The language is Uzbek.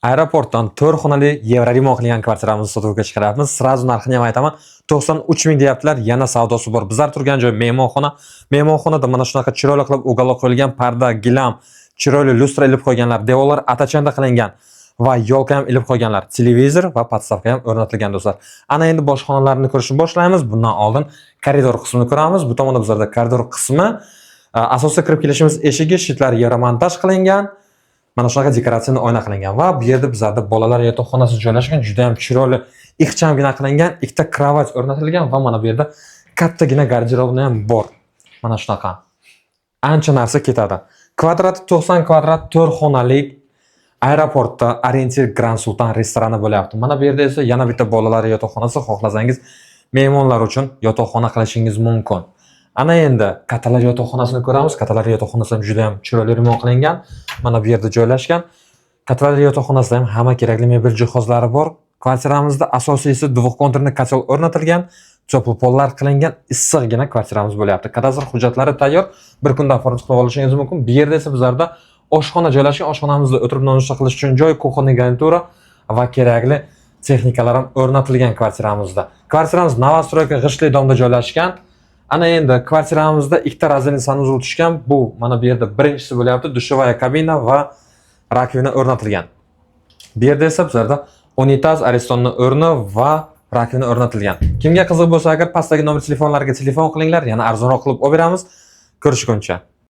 Aeroportdan 4 xonali Yevro remont qilingan kvartiramizni sotuvga chiqaryapmiz. Srazu narxini ham aytaman. 93 ming deyaptilar. Yana savdosi bor. Bizlar turgan joy mehmonxona. Mehmonxonada mana shunaqa chiroyli qilib ugalok qo'yilgan, parda, gilam, chiroyli lustra ilib qo'yganlar, devorlar atachanda qilingan va yo'lka ham ilib qo'yganlar. Televizor va podstavka ham o'rnatilgan do'stlar. Ana endi bosh xonalarni ko'rishni boshlaymiz. Bundan oldin koridor qismini ko'ramiz. Bu tomonda bizlarda koridor qismi, asosiy kirib kelishimiz eshigi, shitlari yevromontaj qilingan. Mana shunaqa dekoratsiyani oyna qilingan va bu yerda bizlarda bolalar yotoqxonasi joylashgan, juda ham chiroyli, ixchamgina qilingan, ikkita kravat o'rnatilgan va mana bu yerda kattagina garderobni ham bor. Mana shunaqa. Ancha narsa ketadi. Kvadrati 90 kvadrat 4 xonalik aeroportda Orientir Grand Sultan restorani bo'lyapti. Mana bu yerda esa yana bitta bolalar yotoqxonasi, xohlasangiz mehmonlar uchun yotoqxona qilishingiz mumkin. Ana endi kattalar yotoqxonasini ko'ramiz. Kattalar yotoqxonasi ham juda ham chiroyli remont qilingan. Mana bu yerda joylashgan. Kattalar yotoqxonasida ham hamma kerakli mebel jihozlari bor. Kvartiramizda asosiysi dvухkonturni kotel o'rnatilgan, cho'pli pollar qilingan, issiqgina kvartiramiz bo'lyapti. Kadastr hujjatlari tayyor, bir kunda fotoq qilib olishingiz mumkin. Bu yerda esa bizlarda oshxona joylashgan. Oshxonamizda o'tirib nonushta qilish uchun joy, kuxonniy garnitura va kerakli texnikalar ham o'rnatilgan kvartiramizda. Kvartiramiz Novostroyka g'ishtli domda joylashgan. Ana endi kvartiramizda ikkita razvedniy sanuzul tushgan. Bu mana bu yerda birinchisi bo'lyapti, dushevaya kabina va rakvina o'rnatilgan. Bu yerda esa bizlarda unitaz, arestonni o'rni va rakvina o'rnatilgan. Kimga qiziq bo'lsa, agar pastdagi nomer telefonlariga telefon qilinglar, yana arzonroq qilib olib beramiz. Ko'rishguncha.